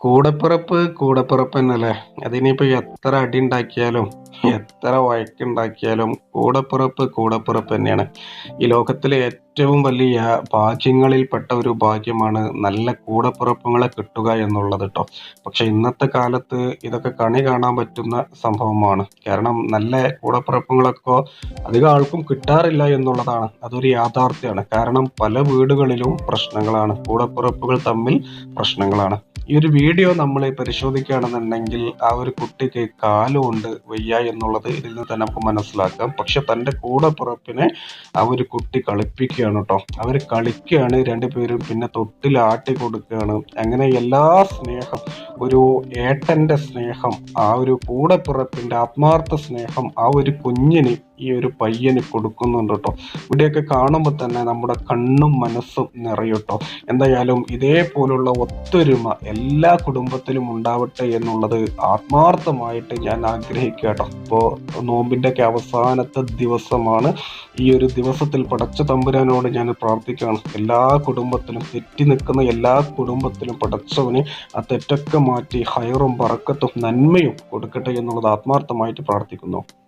കൂടപ്പിറപ്പ് കൂടപ്പിറപ്പ് തന്നെയല്ലേ. അതിനിപ്പോ എത്ര അടി ഉണ്ടാക്കിയാലും എത്ര വഴക്കുണ്ടാക്കിയാലും കൂടപ്പിറപ്പ് കൂടപ്പിറപ്പ് തന്നെയാണ്. ഈ ലോകത്തിലെ ഏറ്റവും വലിയ ഭാഗ്യങ്ങളിൽപ്പെട്ട ഒരു ഭാഗ്യമാണ് നല്ല കൂടപ്പിറപ്പുകളെ കിട്ടുക എന്നുള്ളത് ട്ടോ. പക്ഷെ ഇന്നത്തെ കാലത്ത് ഇതൊക്കെ കണി കാണാൻ പറ്റുന്ന സംഭവമാണ്. കാരണം നല്ല കൂടപ്പിറപ്പുകളൊക്കെ അധികം ആൾക്കും കിട്ടാറില്ല എന്നുള്ളതാണ്. അതൊരു യാഥാർത്ഥ്യമാണ്. കാരണം പല വീടുകളിലും പ്രശ്നങ്ങളാണ്, കൂടപ്പിറപ്പുകൾ തമ്മിൽ പ്രശ്നങ്ങളാണ്. ഈ ഒരു വീഡിയോ നമ്മൾ പരിശോധിക്കുകയാണെന്നുണ്ടെങ്കിൽ ആ ഒരു കുട്ടിക്ക് കാലുകൊണ്ട് വയ്യ എന്നുള്ളത് ഇതിൽ നിന്ന് തന്നെ നമുക്ക് മനസ്സിലാക്കാം. പക്ഷെ തൻ്റെ കൂടപ്പിറപ്പിനെ ആ ഒരു കുട്ടി കളിപ്പിക്കുകയാണ് കേട്ടോ. അവർ കളിക്കുകയാണ് രണ്ടുപേരും, പിന്നെ തൊട്ടിലാട്ടി കൊടുക്കുകയാണ്. അങ്ങനെ എല്ലാ സ്നേഹം, ഒരു ഏട്ടൻ്റെ സ്നേഹം, ആ ഒരു കൂടപ്പിറപ്പിൻ്റെ ആത്മാർത്ഥ സ്നേഹം ആ ഒരു കുഞ്ഞിന്, ഈ ഒരു പയ്യന് കൊടുക്കുന്നുണ്ട് കേട്ടോ. ഇവിടെയൊക്കെ കാണുമ്പോൾ തന്നെ നമ്മുടെ കണ്ണും മനസ്സും നിറയും കേട്ടോ. എന്തായാലും ഇതേപോലുള്ള ഒത്തൊരുമ എല്ലാ കുടുംബത്തിലും ഉണ്ടാവട്ടെ എന്നുള്ളത് ആത്മാർത്ഥമായിട്ട് ഞാൻ ആഗ്രഹിക്കുക കേട്ടോ. ഇപ്പോൾ നോമ്പിൻ്റെ ഒക്കെ അവസാനത്തെ ദിവസമാണ്. ഈ ഒരു ദിവസത്തിൽ പടച്ച തമ്പുരാനോട് ഞാൻ പ്രാർത്ഥിക്കുകയാണ്, എല്ലാ കുടുംബത്തിലും, തെറ്റി നിൽക്കുന്ന എല്ലാ കുടുംബത്തിലും പടച്ചവന് ആ തെറ്റൊക്കെ മാറ്റി ഹൈറും ബറക്കത്തും നന്മയും കൊടുക്കട്ടെ എന്നുള്ളത് ആത്മാർത്ഥമായിട്ട് പ്രാർത്ഥിക്കുന്നു.